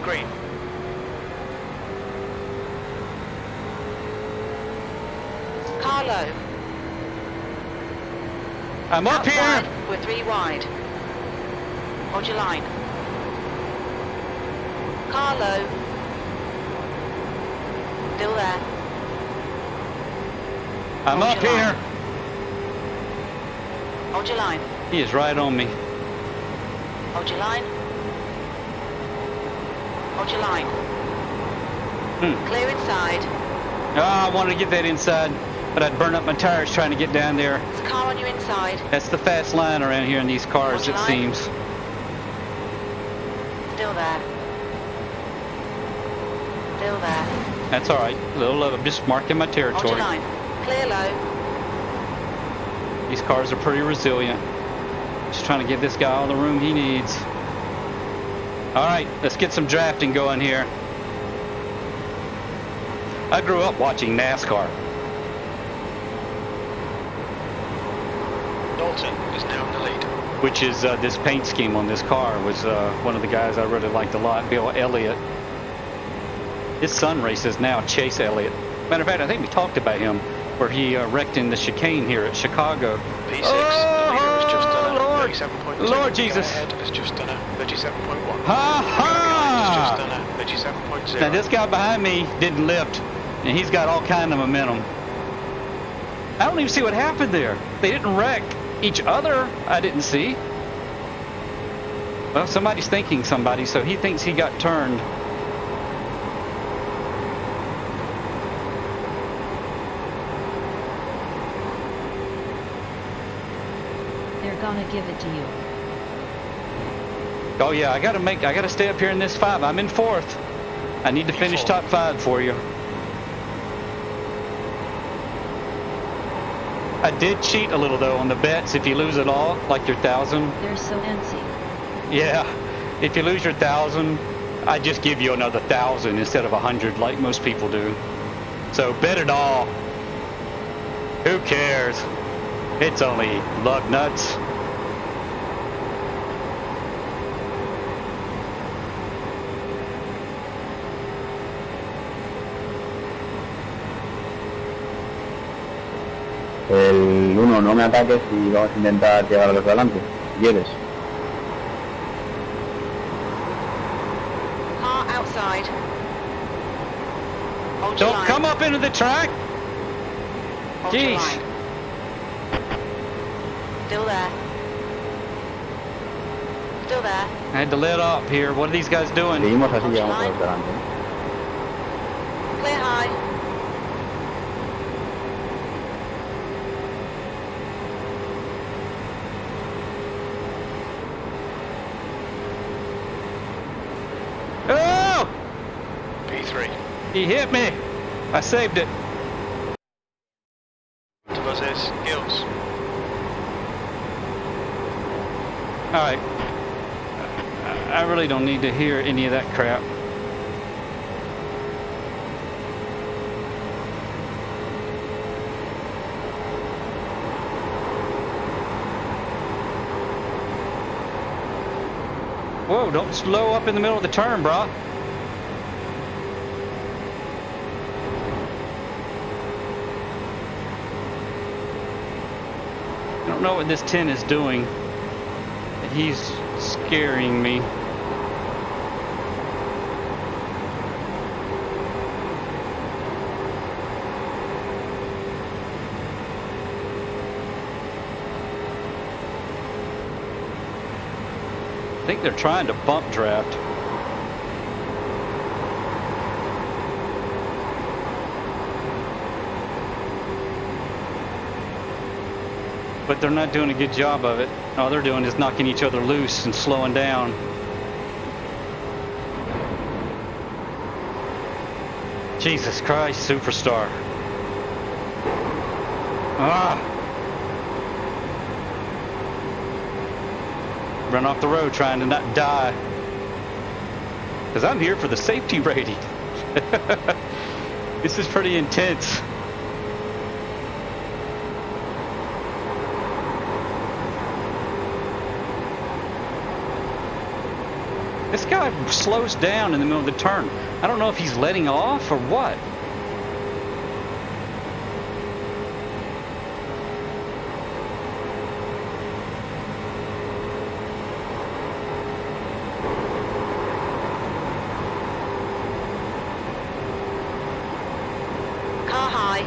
Green. Carlo. I'm up Outside, here. we're 3 wide. Hold your line. Carlo. Still there. I'm Hold up your here. line. Hold your line. He is right on me. Hold your line. Hold your line. Clear inside. Ah, I wanted to get that inside, but I'd burn up my tires trying to get down there. There's a car on your inside. That's the fast line around here in these cars, it Hold your seems. Still there. Still there. That's all right. I'm just marking my Hold your territory. line. Clear low. These cars are pretty resilient. Just trying to give this guy all the room he needs. All right, let's get some drafting going here. I grew up watching NASCAR. Dalton is now in the lead. Which is this paint scheme on this car was one of the guys I really liked a lot, Bill Elliott. His son races now, Chase Elliott. Matter of fact, I think we talked about him, where he wrecked in the chicane here at Chicago. P6, the leader has just done a Lord, 37.2. Lord Jesus. Ahead has just done a 37.1. Ha Has just ha! done a 37.0. Now this guy behind me didn't lift, and he's got all kind of momentum. I don't even see what happened there. They didn't wreck each other. I didn't see. Well, somebody's thinking somebody, so he thinks he got turned. They're gonna give it to you. Oh yeah, I gotta stay up here in this 5. I'm in 4th. I need to finish top 5 for you. I did cheat a little though on the bets. If you lose it all, like your 1,000. They're so antsy. Yeah, if you lose your 1,000, I just give you another 1,000 instead of 100 like most people do. So bet it all. Who cares? It's only lug nuts. El 1, no me ataques y vamos a intentar llegar a los de adelante, si quieres. Car outside. Hold your Don't line. come up into the track. Hold your Jeez. line. Still there. Still there. I had to let up here. What are these guys doing? Seguimos así, llegamos a los de adelante. Clear high. Oh! P3. He hit me. I saved it. To buses, Gills. All right. I really don't need to hear any of that crap. Whoa, don't slow up in the middle of the turn, brah. I don't know what this 10 is doing. He's scaring me. I think they're trying to bump draft. But they're not doing a good job of it. All they're doing is knocking each other loose and slowing down. Jesus Christ, superstar. Ah! Run off the road trying to not die. Because I'm here for the safety rating. This is pretty intense. This guy slows down in the middle of the turn. I don't know if he's letting off or what. Car high.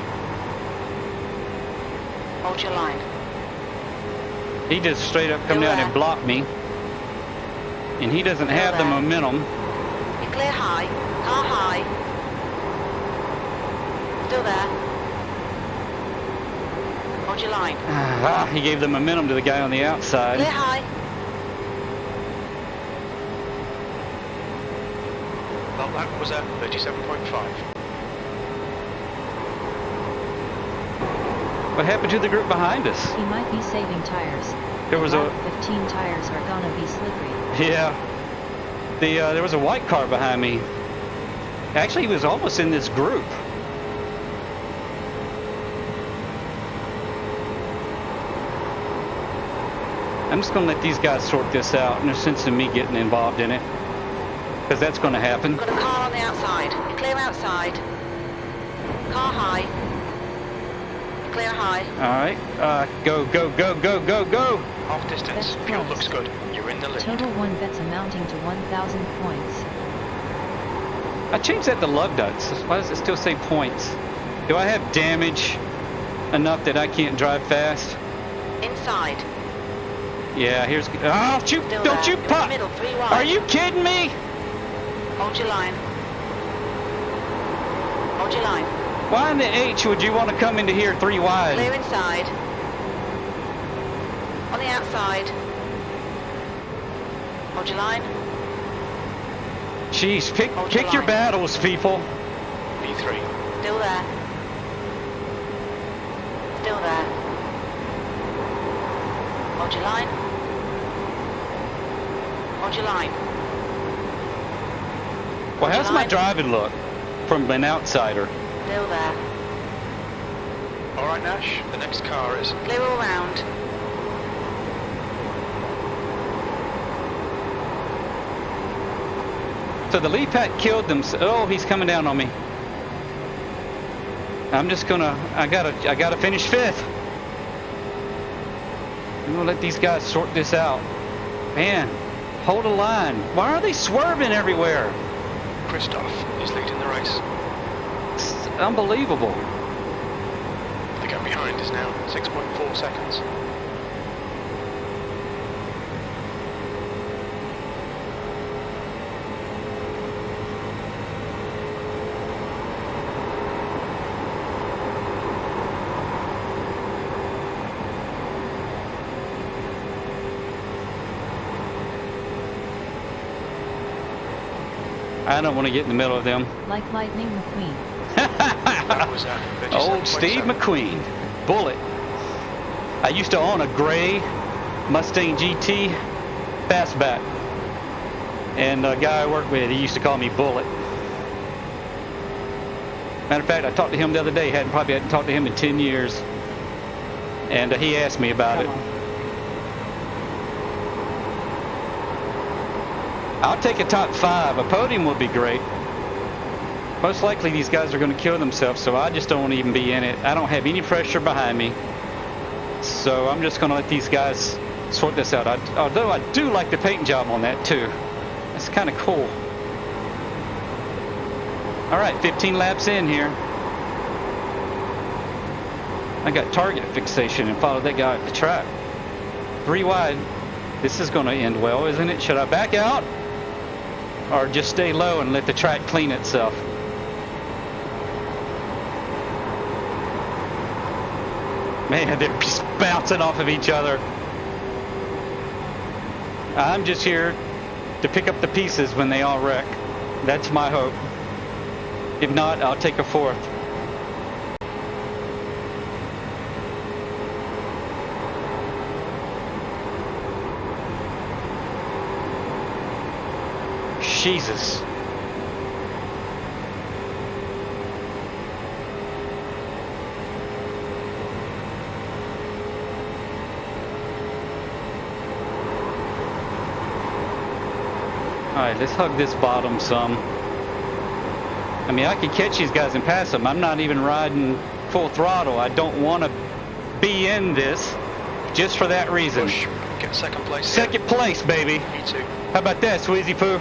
Hold your line. He just straight up come Still down there. and block me. And he doesn't Still have the there. momentum. You're clear high. Car high. Still there. Hold your line. Ah, he gave the momentum to the guy on the outside. Clear high. Well, that was at 37.5. What happened to the group behind us? He might be saving tires. There was a Lap 15 tires are gonna be slippery. yeah. There was a white car behind me. Actually, he was almost in this group. I'm just gonna let these guys sort this out. No sense in me getting involved in it, because that's gonna happen. Got a car on the outside. You're clear outside. Car high. You're clear high. All right, go, go, go, go, go, go. Half distance. That's Fuel close. looks good. You're in the lead. Total 1 bets amounting to 1,000 points. I changed that to lug nuts. Why does it still say points? Do I have damage enough that I can't drive fast? Inside. Yeah, here's. Oh, shoot! Still Don't there. you You're in the pop! middle, 3 wide. Are you kidding me? Hold your line. Hold your line. Why in the H would you want to come into here 3 wide? Clear inside. On the outside. Hold your line. Jeez, Hold your pick your line. battles, people. B3. Still there. Still there. Hold your line. Hold your line. Well, Hold how's your my line. driving look from an outsider? Still there. All right, Nash. The next car is Clear all round. So the lead pack killed them. Oh, he's coming down on me. I'm just gonna. I gotta finish 5th. I'm gonna let these guys sort this out. Man, hold a line. Why are they swerving everywhere? Christoph is leading the race. It's unbelievable. The gap behind is now 6.4 seconds. I don't want to get in the middle of them. Like Lightning McQueen. That was at 37.7. Old Steve McQueen, Bullet. I used to own a gray Mustang GT fastback, and a guy I worked with, he used to call me Bullet. Matter of fact, I talked to him the other day. Probably hadn't talked to him in 10 years, and he asked me about it. I'll take a top 5. A podium would be great. Most likely these guys are going to kill themselves, so I just don't want to even be in it. I don't have any pressure behind me, so I'm just going to let these guys sort this out. Although I do like the paint job on that too. That's kind of cool. All right, 15 laps in here. I got target fixation and followed that guy at the track. 3 wide. This is going to end well, isn't it? Should I back out or just stay low and let the track clean itself? Man, they're just bouncing off of each other. I'm just here to pick up the pieces when they all wreck. That's my hope. If not, I'll take a 4th. Jesus. Alright, let's hug this bottom some. I mean, I could catch these guys and pass them. I'm not even riding full throttle. I don't want to be in this just for that reason. Push. Get second place. Second place, baby. Me too. How about that, Sweezy Poo?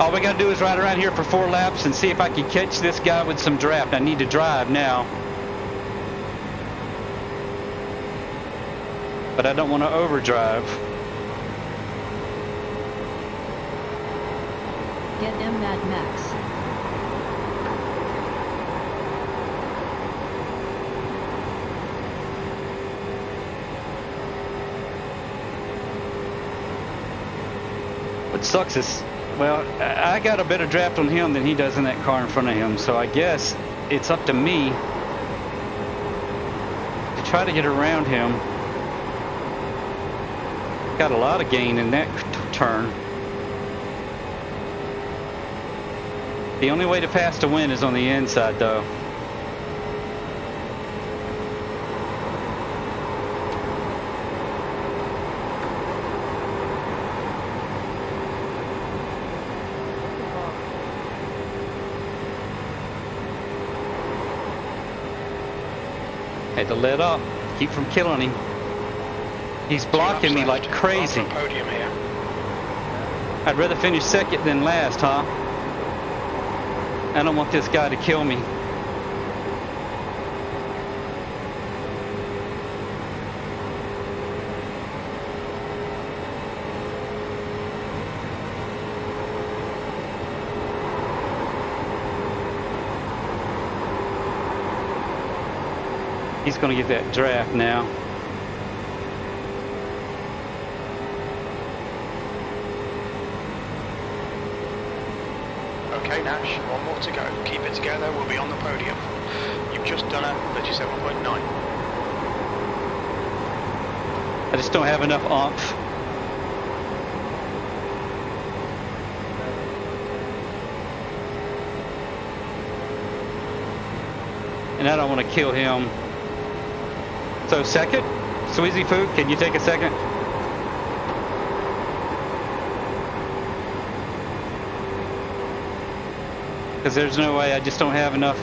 All we gotta do is ride around here for 4 laps and see if I can catch this guy with some draft. I need to drive now. But I don't want to overdrive. Get M Mad Max. What sucks is, well, I got a better draft on him than he does in that car in front of him. So I guess it's up to me to try to get around him. Got a lot of gain in that turn. The only way to pass to win is on the inside, though. Had to let up, keep from killing him. He's blocking me like crazy. Podium here. I'd rather finish second than last, huh? I don't want this guy to kill me. He's going to get that draft now. Okay, Nash, one more to go. Keep it together, we'll be on the podium. You've just done a 37.9. I just don't have enough oomph. And I don't want to kill him. So second, Sweezy Food, can you take a second? Because there's no way, I just don't have enough,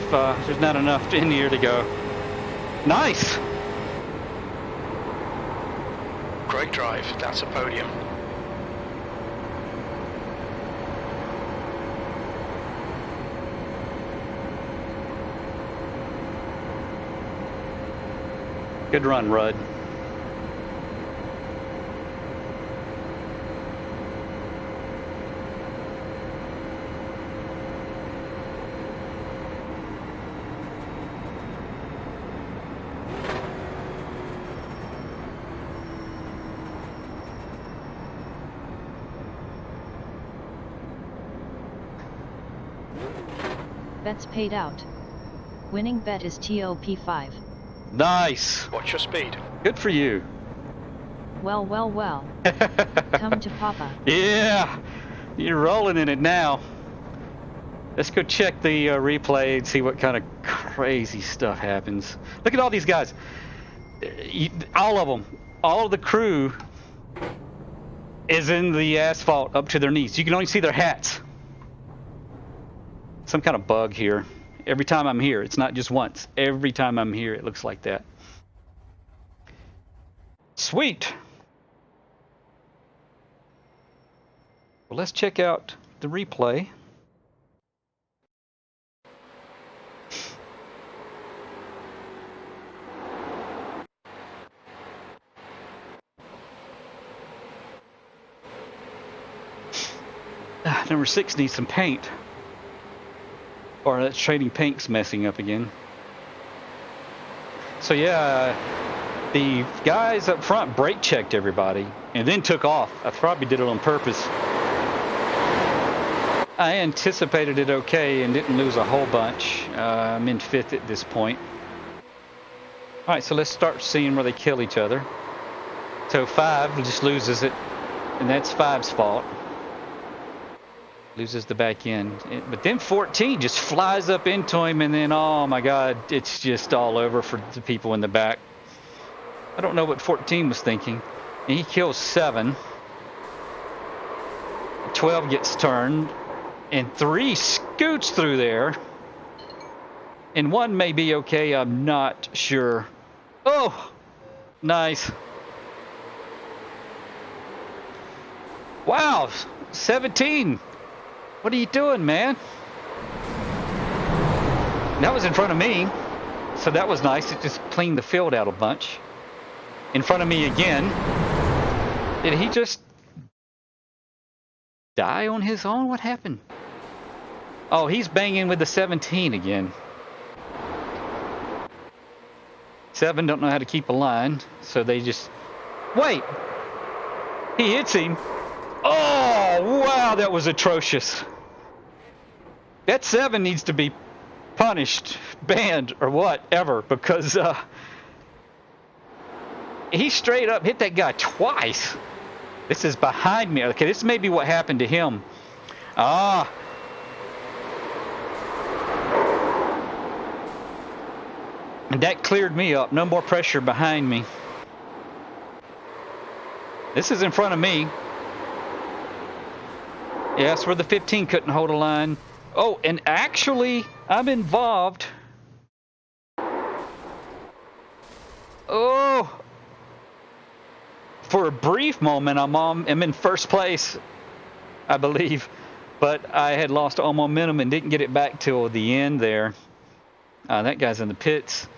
there's not enough in here to go. Nice! Great drive, that's a podium. Good run, Rudd. Bets paid out. Winning bet is TOP5. Nice! What's your speed? Good for you. Well, well, well. Come to Papa. Yeah! You're rolling in it now. Let's go check the replay and see what kind of crazy stuff happens. Look at all these guys. All of them. All of the crew is in the asphalt up to their knees. You can only see their hats. Some kind of bug here. Every time I'm here, it's not just once. Every time I'm here, it looks like that. Sweet. Well, let's check out the replay. Number 6 needs some paint. Or that's trading paint's messing up again. So yeah, the guys up front brake checked everybody and then took off. I probably did it on purpose. I anticipated it okay and didn't lose a whole bunch. I'm in 5th at this point. Alright, so let's start seeing where they kill each other. So 5 just loses it, and that's 5's fault. Loses the back end. But then 14 just flies up into him, and then, oh my God, it's just all over for the people in the back. I don't know what 14 was thinking. And he kills 7. 12 gets turned. And 3 scoots through there. And 1 may be okay, I'm not sure. Oh! Nice. Wow! 17! What are you doing, man? That was in front of me. So that was nice. It just cleaned the field out a bunch. In front of me again. Did he just die on his own? What happened? Oh, he's banging with the 17 again. 7 don't know how to keep a line, so they just... Wait! He hits him. Oh, wow, that was atrocious. That 7 needs to be punished, banned, or whatever, because he straight up hit that guy twice. This is behind me. Okay, this may be what happened to him. Ah. And that cleared me up. No more pressure behind me. This is in front of me. Yeah, that's where the 15 couldn't hold a line. Oh, and actually, I'm involved. Oh. For a brief moment, I'm in first place, I believe. But I had lost all momentum and didn't get it back till the end there. That guy's in the pits.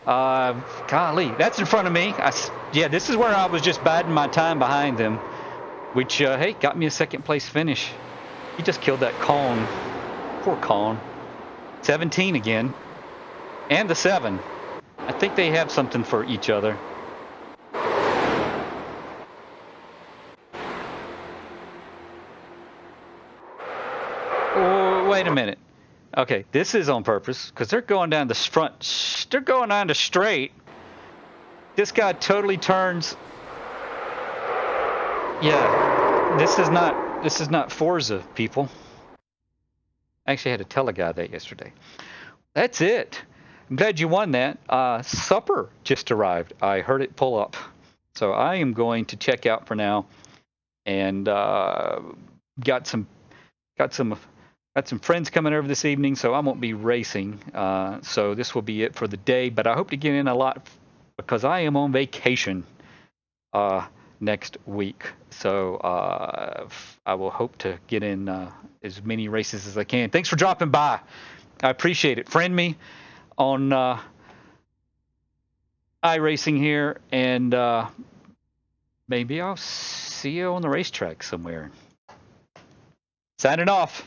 Golly, that's in front of me. Yeah, this is where I was just biding my time behind them. Which, hey, got me a second place finish. He just killed that cone. Poor cone. 17 again. And the 7. I think they have something for each other. Oh, wait a minute. Okay, this is on purpose because they're going down the front. They're going down the straight. This guy totally turns. Yeah, this is not Forza, people. I actually had to tell a guy that yesterday. That's it. I'm glad you won that. Supper just arrived. I heard it pull up, so I am going to check out for now. And got some friends coming over this evening, so I won't be racing. So this will be it for the day. But I hope to get in a lot because I am on vacation next week. So I will hope to get in as many races as I can. Thanks for dropping by. I appreciate it. Friend me on iRacing here, and maybe I'll see you on the racetrack somewhere. Signing off.